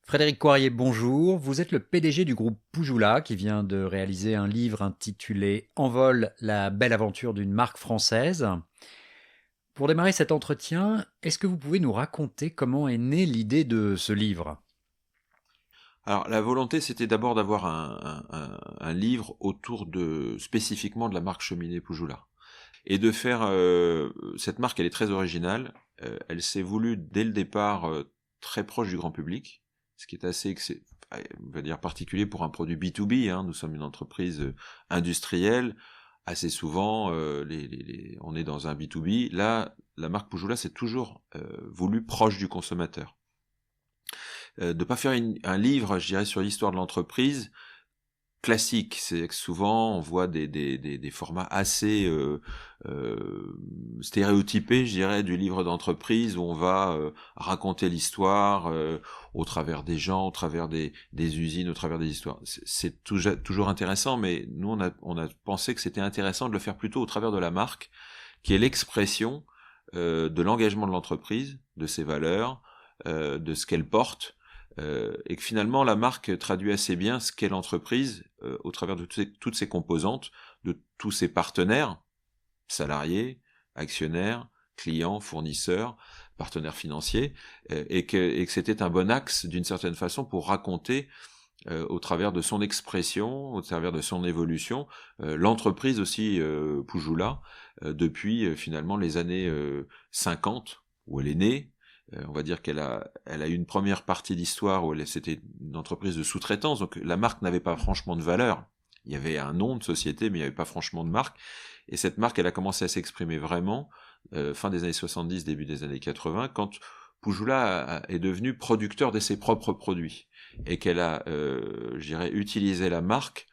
Frédéric Coirier, bonjour. Vous êtes le PDG du groupe Poujoula qui vient de réaliser un livre intitulé Envol, la belle aventure d'une marque française. Pour démarrer cet entretien, est-ce que vous pouvez nous raconter comment est née l'idée de ce livre? Alors, la volonté, c'était d'abord d'avoir un livre autour spécifiquement de la marque Cheminée Poujoula. Et de faire, cette marque, elle est très originale. Elle s'est voulue, dès le départ, très proche du grand public, ce qui est on va dire particulier pour un produit B2B, hein. Nous sommes une entreprise industrielle. Assez souvent, on est dans un B2B. Là, la marque Poujoula s'est toujours voulu proche du consommateur. De pas faire un livre, je dirais, sur l'histoire de l'entreprise classique. C'est que souvent on voit des formats assez stéréotypés, je dirais, du livre d'entreprise où on va raconter l'histoire au travers des gens, au travers des usines, au travers des histoires. C'est toujours intéressant, mais nous on a pensé que c'était intéressant de le faire plutôt au travers de la marque, qui est l'expression de l'engagement de l'entreprise, de ses valeurs, de ce qu'elle porte, et que finalement la marque traduit assez bien ce qu'est l'entreprise au travers de toutes ses composantes, de tous ses partenaires, salariés, actionnaires, clients, fournisseurs, partenaires financiers, et que c'était un bon axe d'une certaine façon pour raconter au travers de son expression, au travers de son évolution, l'entreprise aussi Poujoula, depuis finalement les années 50, où elle est née. On va dire elle a eu une première partie d'histoire où c'était une entreprise de sous-traitance, donc la marque n'avait pas franchement de valeur. Il y avait un nom de société, mais il n'y avait pas franchement de marque. Et cette marque, elle a commencé à s'exprimer vraiment fin des années 70, début des années 80, quand Poujoula est devenu producteur de ses propres produits et qu'elle a, je dirais, utilisé la marque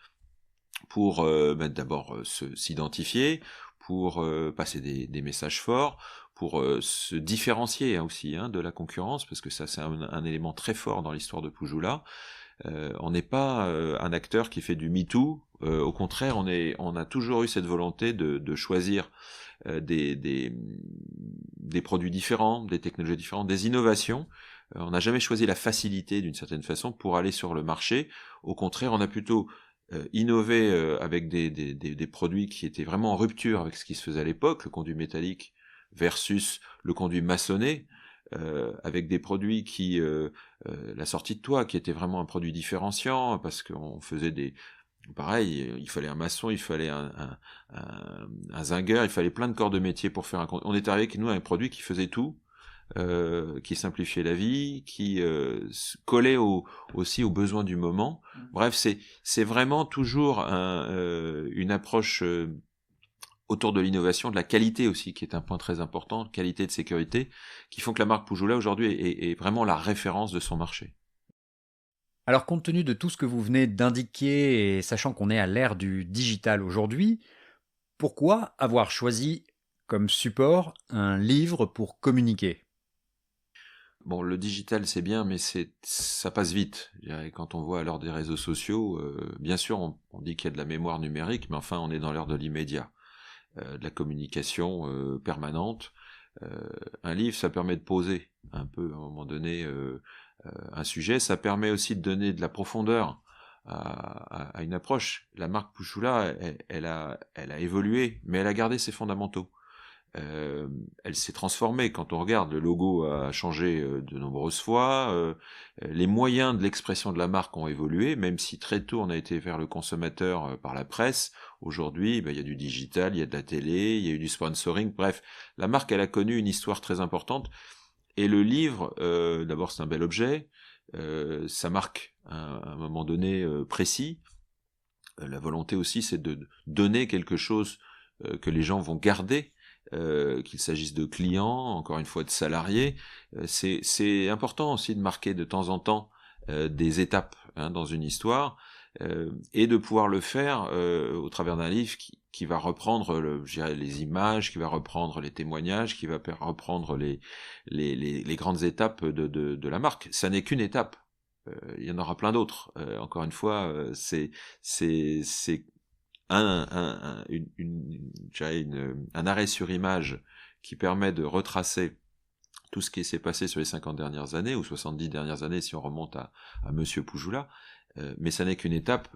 pour d'abord s'identifier, pour passer des messages forts, pour se différencier aussi de la concurrence, parce que ça c'est un élément très fort dans l'histoire de Poujoula. On n'est pas un acteur qui fait du MeToo, au contraire on a toujours eu cette volonté de choisir des produits différents, des technologies différentes, des innovations. On n'a jamais choisi la facilité d'une certaine façon pour aller sur le marché. Au contraire, on a plutôt innové avec des produits qui étaient vraiment en rupture avec ce qui se faisait à l'époque, le conduit métallique versus le conduit maçonné, avec des produits la sortie de toit qui était vraiment un produit différenciant, parce qu'on faisait pareil, il fallait un maçon, il fallait un zingueur, il fallait plein de corps de métier pour faire on est arrivé avec nous un produit qui faisait tout, qui simplifiait la vie, qui collait aussi aux besoins du moment. Bref, c'est vraiment toujours une approche autour de l'innovation, de la qualité aussi, qui est un point très important, qualité de sécurité, qui font que la marque Poujoula aujourd'hui est vraiment la référence de son marché. Alors, compte tenu de tout ce que vous venez d'indiquer et sachant qu'on est à l'ère du digital aujourd'hui, pourquoi avoir choisi comme support un livre pour communiquer? Bon, le digital c'est bien, mais ça passe vite. Je dirais, quand on voit à l'heure des réseaux sociaux, bien sûr on dit qu'il y a de la mémoire numérique, mais enfin on est dans l'ère de l'immédiat, de la communication permanente. Un livre, ça permet de poser un peu à un moment donné un sujet, ça permet aussi de donner de la profondeur à une approche. La marque Pouchoula, elle a évolué, mais elle a gardé ses fondamentaux. Elle s'est transformée. Quand on regarde, le logo a changé de nombreuses fois, les moyens de l'expression de la marque ont évolué, même si très tôt on a été vers le consommateur par la presse. Aujourd'hui, il y a du digital, il y a de la télé, il y a eu du sponsoring, bref, la marque elle a connu une histoire très importante, et le livre, d'abord c'est un bel objet, ça marque un moment donné précis. La volonté aussi c'est de donner quelque chose que les gens vont garder, qu'il s'agisse de clients, encore une fois de salariés. C'est important aussi de marquer de temps en temps des étapes dans une histoire, et de pouvoir le faire au travers d'un livre qui va reprendre je dirais, les images, qui va reprendre les témoignages, qui va reprendre les grandes étapes de la marque. Ça n'est qu'une étape. Il y en aura plein d'autres. Encore une fois, c'est je dirais un arrêt sur image qui permet de retracer tout ce qui s'est passé sur les 50 dernières années, ou 70 dernières années si on remonte à Monsieur Poujoula, mais ça n'est qu'une étape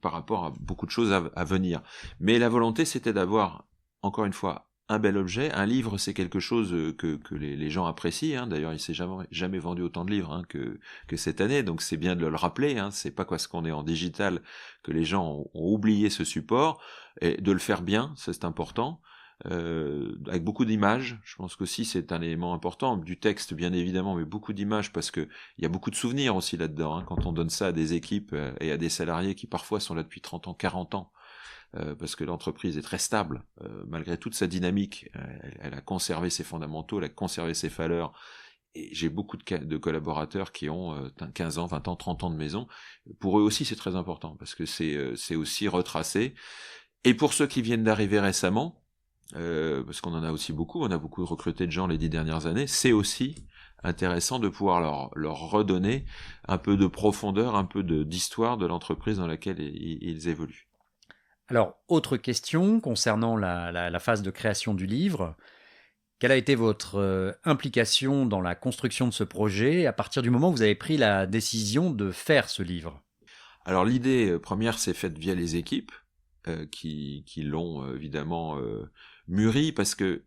par rapport à beaucoup de choses à venir. Mais la volonté, c'était d'avoir, encore une fois, un bel objet. Un livre, c'est quelque chose que les gens apprécient. Hein. D'ailleurs, il s'est jamais vendu autant de livres que cette année, donc c'est bien de le rappeler. Hein. C'est pas parce qu'on est en digital que les gens ont oublié ce support, et de le faire bien, ça c'est important. Avec beaucoup d'images, je pense qu'aussi c'est un élément important, du texte bien évidemment, mais beaucoup d'images parce que il y a beaucoup de souvenirs aussi là-dedans, hein, quand on donne ça à des équipes et à des salariés qui parfois sont là depuis 30 ans, 40 ans, parce que l'entreprise est très stable, malgré toute sa dynamique, elle a conservé ses fondamentaux, elle a conservé ses valeurs, et j'ai beaucoup de collaborateurs qui ont 15 ans, 20 ans, 30 ans de maison. Pour eux aussi c'est très important, parce que c'est aussi retracé, et pour ceux qui viennent d'arriver récemment, parce qu'on en a aussi beaucoup, on a beaucoup recruté de gens les 10 dernières années, c'est aussi intéressant de pouvoir leur redonner un peu de profondeur, un peu d'histoire de l'entreprise dans laquelle ils évoluent. Alors, autre question concernant la phase de création du livre. Quelle a été votre implication dans la construction de ce projet à partir du moment où vous avez pris la décision de faire ce livre? Alors l'idée première s'est faite via les équipes qui l'ont évidemment mûri, parce que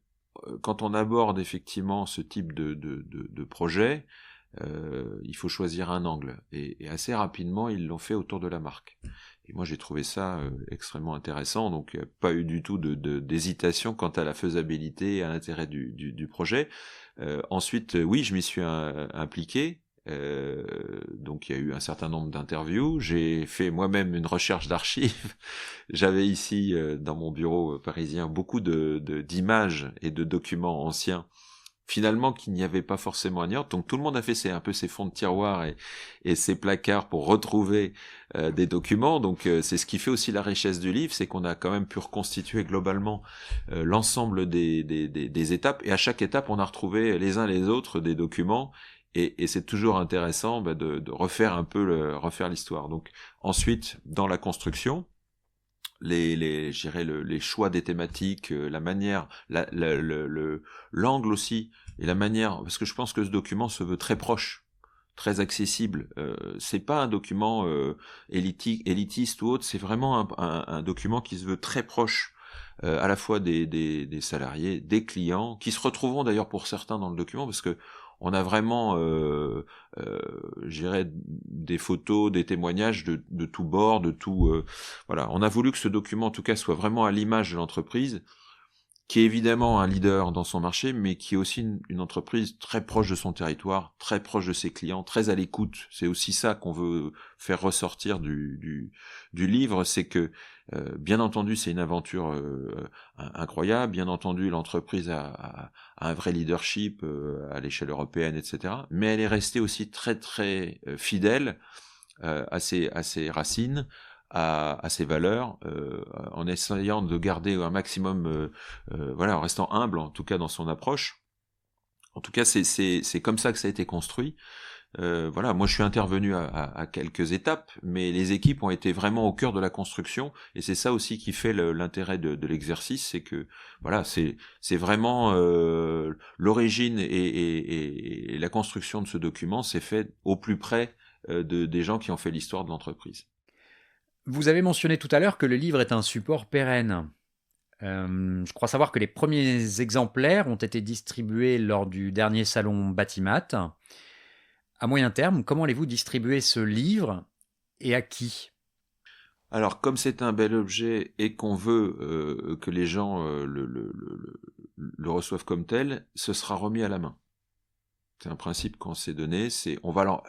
quand on aborde effectivement ce type de projet, il faut choisir un angle. Et assez rapidement, ils l'ont fait autour de la marque. Et moi, j'ai trouvé ça extrêmement intéressant. Donc, il n'y a pas eu du tout d'hésitation quant à la faisabilité et à l'intérêt du projet. Ensuite, oui, je m'y suis impliqué. Donc il y a eu un certain nombre d'interviews, j'ai fait moi-même une recherche d'archives, j'avais ici dans mon bureau parisien beaucoup d'images et de documents anciens, finalement qu'il n'y avait pas forcément à New York, donc tout le monde a fait un peu ses fonds de tiroir et ses placards pour retrouver des documents, donc c'est ce qui fait aussi la richesse du livre, c'est qu'on a quand même pu reconstituer globalement l'ensemble des étapes, et à chaque étape on a retrouvé les uns les autres des documents. Et c'est toujours intéressant de refaire un peu refaire l'histoire. Donc ensuite, dans la construction, je dirais les choix des thématiques, la manière, l'angle aussi, et la manière, parce que je pense que ce document se veut très proche, très accessible. C'est pas un document élitiste ou autre, c'est vraiment un document qui se veut très proche. À la fois des salariés, des clients, qui se retrouveront d'ailleurs pour certains dans le document, parce que on a vraiment, je dirais, des photos, des témoignages de tous bords, de tout. Voilà, on a voulu que ce document, en tout cas, soit vraiment à l'image de l'entreprise, qui est évidemment un leader dans son marché, mais qui est aussi une entreprise très proche de son territoire, très proche de ses clients, très à l'écoute. C'est aussi ça qu'on veut faire ressortir du livre, c'est que, bien entendu, c'est une aventure incroyable, bien entendu, l'entreprise a un vrai leadership à l'échelle européenne, etc., mais elle est restée aussi très très fidèle à ses racines, à ses valeurs, en essayant de garder un maximum, voilà, en restant humble, en tout cas dans son approche. En tout cas, c'est comme ça que ça a été construit. Voilà, moi je suis intervenu à quelques étapes, mais les équipes ont été vraiment au cœur de la construction, et c'est ça aussi qui fait l'intérêt de l'exercice, c'est que voilà, c'est vraiment l'origine et la construction de ce document s'est fait au plus près des gens qui ont fait l'histoire de l'entreprise. Vous avez mentionné tout à l'heure que le livre est un support pérenne. Je crois savoir que les premiers exemplaires ont été distribués lors du dernier salon Batimat. À moyen terme, comment allez-vous distribuer ce livre et à qui? Alors, comme c'est un bel objet et qu'on veut que les gens le reçoivent comme tel, ce sera remis à la main. C'est un principe qu'on s'est donné,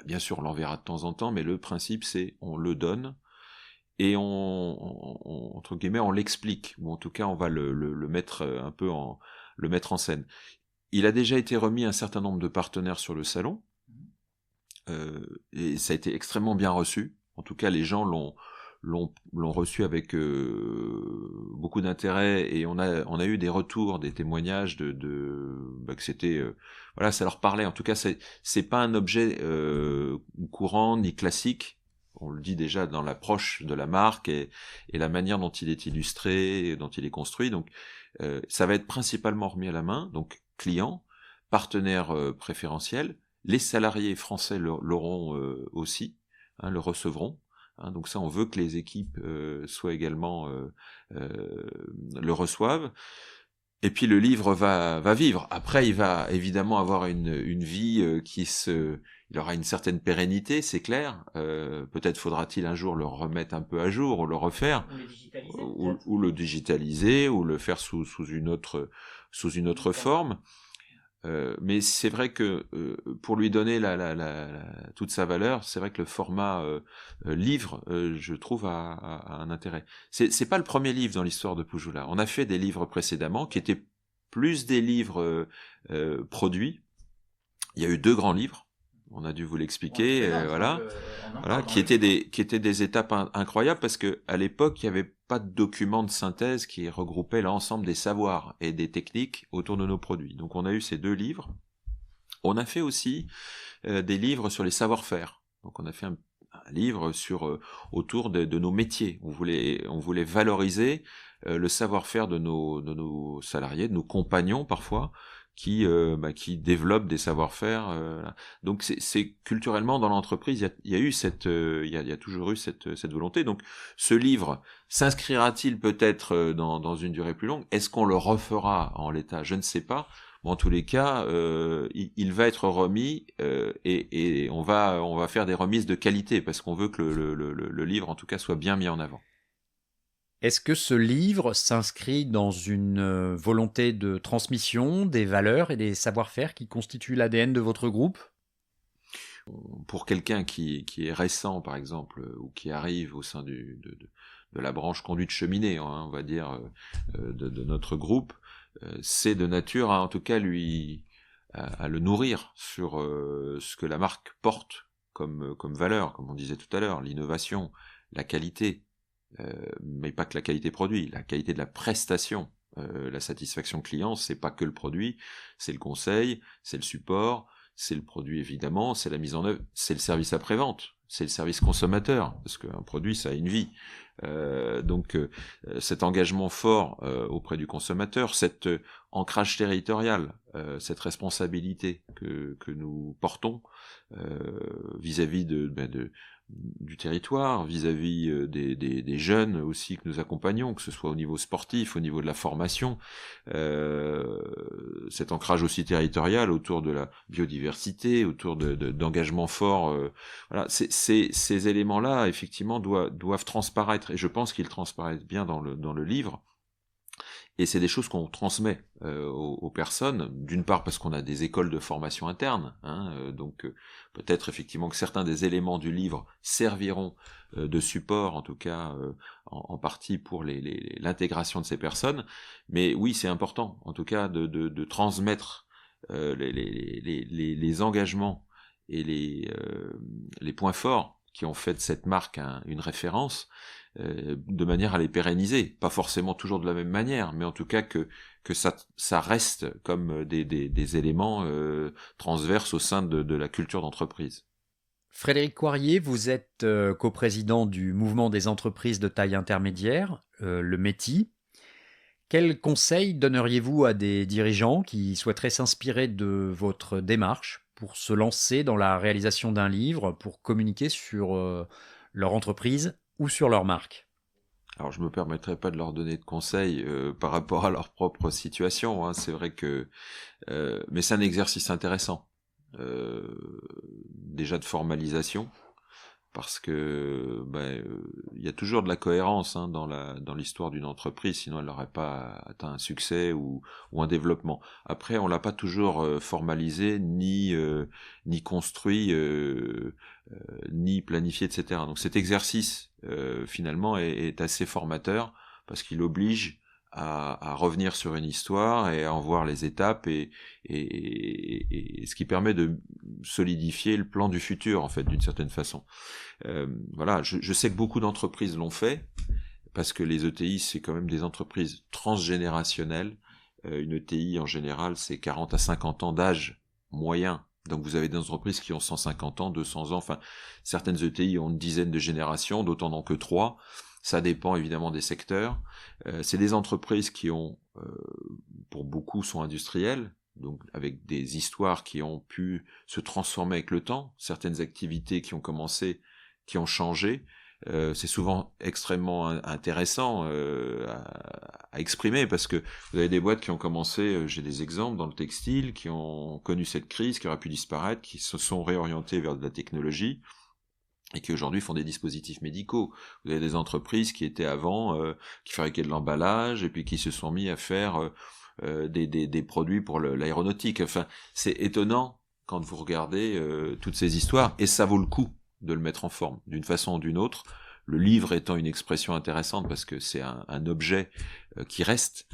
bien sûr on l'enverra de temps en temps, mais le principe c'est on le donne, et entre guillemets, on l'explique, ou en tout cas, on va le mettre un peu le mettre en scène. Il a déjà été remis à un certain nombre de partenaires sur le salon, et ça a été extrêmement bien reçu. En tout cas, les gens l'ont reçu avec beaucoup d'intérêt, et on a eu des retours, des témoignages que c'était voilà, ça leur parlait. En tout cas, c'est pas un objet courant ni classique. On le dit déjà dans l'approche de la marque et la manière dont il est illustré, et dont il est construit. Donc, ça va être principalement remis à la main, donc client, partenaire préférentiel. Les salariés français l'auront aussi, hein, le recevront. Hein, donc ça, on veut que les équipes soient également le reçoivent. Et puis le livre va vivre. Après, il va évidemment avoir une vie il aura une certaine pérennité, c'est clair. Peut-être faudra-t-il un jour le remettre un peu à jour, ou le refaire, ou le digitaliser, ou le faire sous une autre forme. Mais c'est vrai que pour lui donner toute sa valeur, c'est vrai que le format livre, je trouve, a un intérêt. C'est pas le premier livre dans l'histoire de Pujula. On a fait des livres précédemment qui étaient plus des livres produits. Il y a eu 2 grands livres. On a dû vous l'expliquer, voilà, qui étaient des étapes incroyables, parce que à l'époque, il n'y avait pas de document de synthèse qui regroupait l'ensemble des savoirs et des techniques autour de nos produits. Donc on a eu ces 2 livres. On a fait aussi des livres sur les savoir-faire. Donc on a fait un livre autour de nos métiers. On voulait valoriser le savoir-faire de nos salariés, de nos compagnons parfois, qui développent des savoir-faire. Donc c'est culturellement dans l'entreprise, il y a toujours eu cette volonté. Donc ce livre s'inscrira-t-il peut-être dans une durée plus longue? Est-ce qu'on le refera en l'état? Je ne sais pas. Bon, en tous les cas, il va être remis et on va faire des remises de qualité, parce qu'on veut que le livre en tout cas soit bien mis en avant. Est-ce que ce livre s'inscrit dans une volonté de transmission des valeurs et des savoir-faire qui constituent l'ADN de votre groupe? Pour quelqu'un qui est récent, par exemple, ou qui arrive au sein de la branche conduite cheminée, hein, on va dire, de notre groupe, c'est de nature à, en tout cas, à le nourrir sur ce que la marque porte comme valeur, comme on disait tout à l'heure, l'innovation, la qualité, mais pas que la qualité produit, la qualité de la prestation. La satisfaction client, c'est pas que le produit, c'est le conseil, c'est le support, c'est le produit évidemment, c'est la mise en œuvre, c'est le service après-vente, c'est le service consommateur, parce qu'un produit ça a une vie. Donc cet engagement fort auprès du consommateur, cet ancrage territorial, cette responsabilité que nous portons vis-à-vis du territoire, vis-à-vis des jeunes aussi que nous accompagnons, que ce soit au niveau sportif, au niveau de la formation, cet ancrage aussi territorial autour de la biodiversité, autour d'engagements forts. Voilà, ces éléments-là, effectivement, doivent transparaître, et je pense qu'ils transparaissent bien dans le livre. Et c'est des choses qu'on transmet aux personnes, d'une part parce qu'on a des écoles de formation interne, hein, donc peut-être effectivement que certains des éléments du livre serviront de support, en tout cas en partie pour l'intégration de ces personnes, mais oui, c'est important, en tout cas, de transmettre les engagements et les points forts qui ont fait de cette marque une référence, de manière à les pérenniser, pas forcément toujours de la même manière, mais en tout cas que ça reste comme des éléments transverses au sein de la culture d'entreprise. Frédéric Coirier, vous êtes coprésident du mouvement des entreprises de taille intermédiaire, le METI. Quels conseils donneriez-vous à des dirigeants qui souhaiteraient s'inspirer de votre démarche pour se lancer dans la réalisation d'un livre, pour communiquer sur leur entreprise ou sur leur marque? Alors je me permettrai pas de leur donner de conseils par rapport à leur propre situation, hein. C'est vrai que mais c'est un exercice intéressant, déjà de formalisation, parce que il y a toujours de la cohérence, hein, dans l'histoire d'une entreprise, sinon elle n'aurait pas atteint un succès ou un développement. Après, on l'a pas toujours formalisé, ni construit, ni planifié, etc. Donc cet exercice finalement est assez formateur, parce qu'il oblige à revenir sur une histoire et à en voir les étapes, et ce qui permet de solidifier le plan du futur, en fait, d'une certaine façon. Voilà, je sais que beaucoup d'entreprises l'ont fait, parce que les ETI, c'est quand même des entreprises transgénérationnelles. Une ETI, en général, c'est 40 à 50 ans d'âge moyen. Donc vous avez des entreprises qui ont 150 ans, 200 ans, enfin, certaines ETI ont une dizaine de générations, d'autres n'en ont que 3. Ça dépend évidemment des secteurs. C'est des entreprises qui ont, pour beaucoup, sont industrielles, donc avec des histoires qui ont pu se transformer avec le temps, certaines activités qui ont commencé, qui ont changé. C'est souvent extrêmement intéressant à exprimer, parce que vous avez des boîtes qui ont commencé, j'ai des exemples dans le textile, qui ont connu cette crise, qui auraient pu disparaître, qui se sont réorientées vers de la technologie, et qui aujourd'hui font des dispositifs médicaux. Vous avez des entreprises qui étaient avant, qui fabriquaient de l'emballage, et puis qui se sont mis à faire des produits pour l'aéronautique. Enfin, c'est étonnant quand vous regardez toutes ces histoires, et ça vaut le coup de le mettre en forme, d'une façon ou d'une autre. Le livre étant une expression intéressante, parce que c'est un objet qui reste,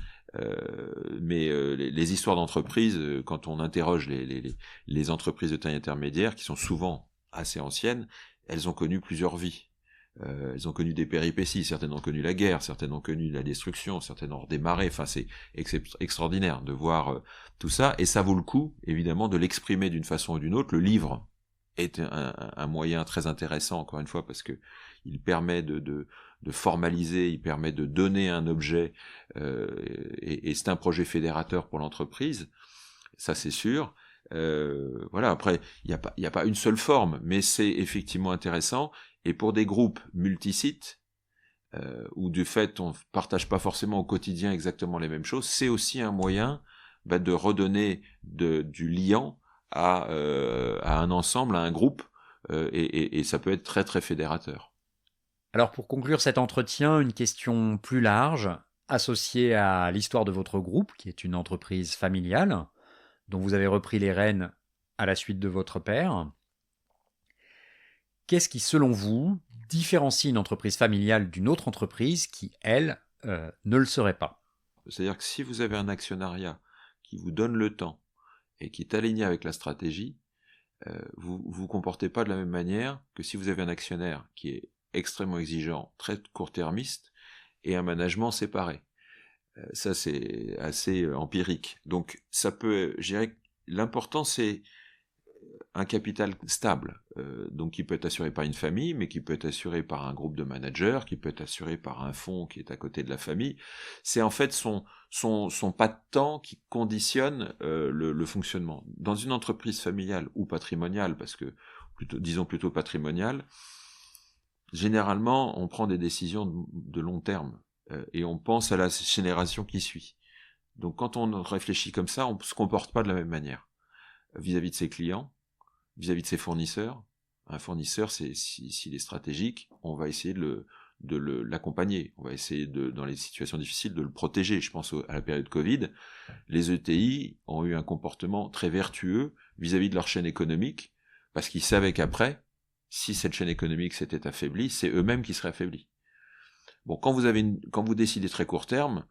mais les histoires d'entreprise, quand on interroge les entreprises de taille intermédiaire, qui sont souvent assez anciennes, elles ont connu plusieurs vies. Elles ont connu des péripéties, certaines ont connu la guerre, certaines ont connu la destruction, certaines ont redémarré. Enfin, c'est extraordinaire de voir tout ça, et ça vaut le coup, évidemment, de l'exprimer d'une façon ou d'une autre. Le livre est un moyen très intéressant, encore une fois, parce que il permet de formaliser, il permet de donner un objet, et c'est un projet fédérateur pour l'entreprise, ça c'est sûr. Voilà, après, il n'y a pas une seule forme, mais c'est effectivement intéressant, et pour des groupes multisites, où du fait on ne partage pas forcément au quotidien exactement les mêmes choses, c'est aussi un moyen de redonner du liant à un ensemble, à un groupe, et ça peut être très très fédérateur. Alors pour conclure cet entretien, une question plus large, associée à l'histoire de votre groupe, qui est une entreprise familiale, dont vous avez repris les rênes à la suite de votre père. Qu'est-ce qui, selon vous, différencie une entreprise familiale d'une autre entreprise qui, elle, ne le serait pas? C'est-à-dire que si vous avez un actionnariat qui vous donne le temps et qui est aligné avec la stratégie, vous vous comportez pas de la même manière que si vous avez un actionnaire qui est extrêmement exigeant, très court-termiste, et un management séparé. Ça, c'est assez empirique. Donc, ça peut, je dirais, l'important, c'est un capital stable, donc qui peut être assuré par une famille, mais qui peut être assuré par un groupe de managers, qui peut être assuré par un fonds qui est à côté de la famille. C'est en fait son pas de temps qui conditionne le fonctionnement. Dans une entreprise familiale ou patrimoniale, parce que disons plutôt patrimoniale, généralement on prend des décisions de long terme, et on pense à la génération qui suit. Donc quand on réfléchit comme ça, on ne se comporte pas de la même manière vis-à-vis de ses clients, vis-à-vis de ses fournisseurs. Un fournisseur, s'il est stratégique, on va essayer de l'accompagner. On va essayer dans les situations difficiles, de le protéger. Je pense à la période Covid. Les ETI ont eu un comportement très vertueux vis-à-vis de leur chaîne économique, parce qu'ils savaient qu'après, si cette chaîne économique s'était affaiblie, c'est eux-mêmes qui seraient affaiblis. Bon, quand vous décidez très court terme,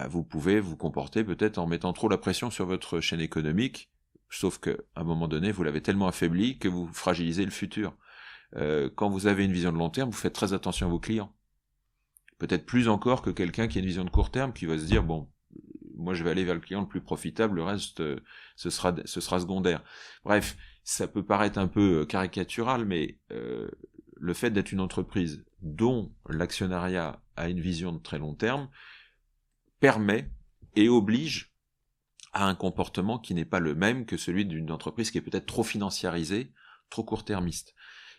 vous pouvez vous comporter peut-être en mettant trop la pression sur votre chaîne économique, sauf qu'à un moment donné, vous l'avez tellement affaibli que vous fragilisez le futur. Quand vous avez une vision de long terme, vous faites très attention à vos clients. Peut-être plus encore que quelqu'un qui a une vision de court terme, qui va se dire, bon, moi je vais aller vers le client le plus profitable, le reste, ce sera secondaire. Bref, ça peut paraître un peu caricatural, mais le fait d'être une entreprise dont l'actionnariat a une vision de très long terme permet et oblige à un comportement qui n'est pas le même que celui d'une entreprise qui est peut-être trop financiarisée, trop court-termiste.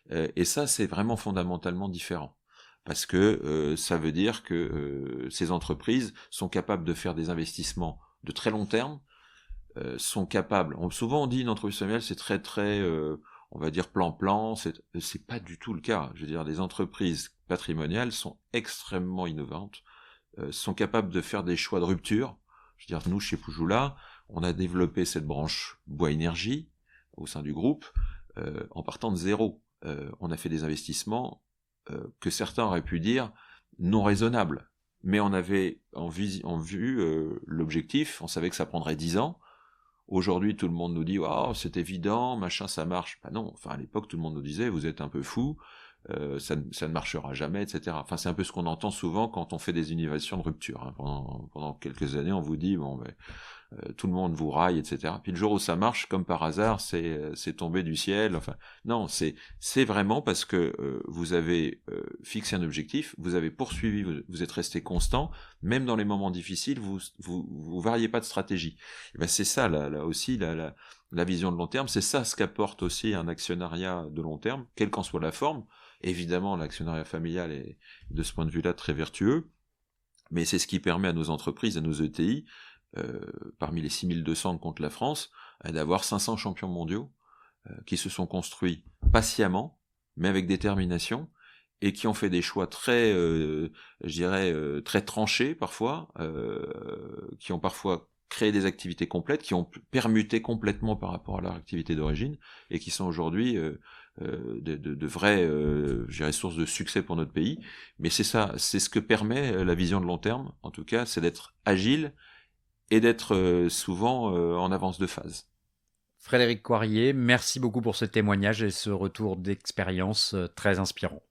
Et ça, c'est vraiment fondamentalement différent. Parce que ça veut dire que ces entreprises sont capables de faire des investissements de très long terme, sont capables... souvent on dit une entreprise familiale, c'est très très... on va dire plan-plan, c'est pas du tout le cas. Je veux dire, les entreprises patrimoniales sont extrêmement innovantes, sont capables de faire des choix de rupture. Je veux dire, nous, chez Poujoula, on a développé cette branche bois-énergie au sein du groupe en partant de zéro. On a fait des investissements que certains auraient pu dire non raisonnables. Mais on avait en vue l'objectif, on savait que ça prendrait 10 ans. Aujourd'hui, tout le monde nous dit « Oh, c'est évident, machin, ça marche ». Non, enfin à l'époque, tout le monde nous disait « Vous êtes un peu fou, ça ne marchera jamais, etc. » Enfin, c'est un peu ce qu'on entend souvent quand on fait des innovations de rupture. Pendant quelques années, on vous dit « Bon, tout le monde vous raille, etc. Puis le jour où ça marche, comme par hasard, c'est tombé du ciel. Enfin, non, c'est vraiment parce que vous avez fixé un objectif, vous avez poursuivi, vous êtes resté constant, même dans les moments difficiles, vous variez pas de stratégie. Et ben c'est ça là aussi la vision de long terme, c'est ça ce qu'apporte aussi un actionnariat de long terme, quelle qu'en soit la forme. Évidemment, l'actionnariat familial est de ce point de vue-là très vertueux, mais c'est ce qui permet à nos entreprises, à nos ETI, parmi les 6200 que compte la France, d'avoir 500 champions mondiaux qui se sont construits patiemment, mais avec détermination, et qui ont fait des choix très, je dirais, très tranchés parfois, qui ont parfois créé des activités complètes, qui ont permuté complètement par rapport à leur activité d'origine, et qui sont aujourd'hui de vraies, je dirais, sources de succès pour notre pays. Mais c'est ça, c'est ce que permet la vision de long terme, en tout cas, c'est d'être agile et d'être souvent en avance de phase. Frédéric Coirier, merci beaucoup pour ce témoignage et ce retour d'expérience très inspirant.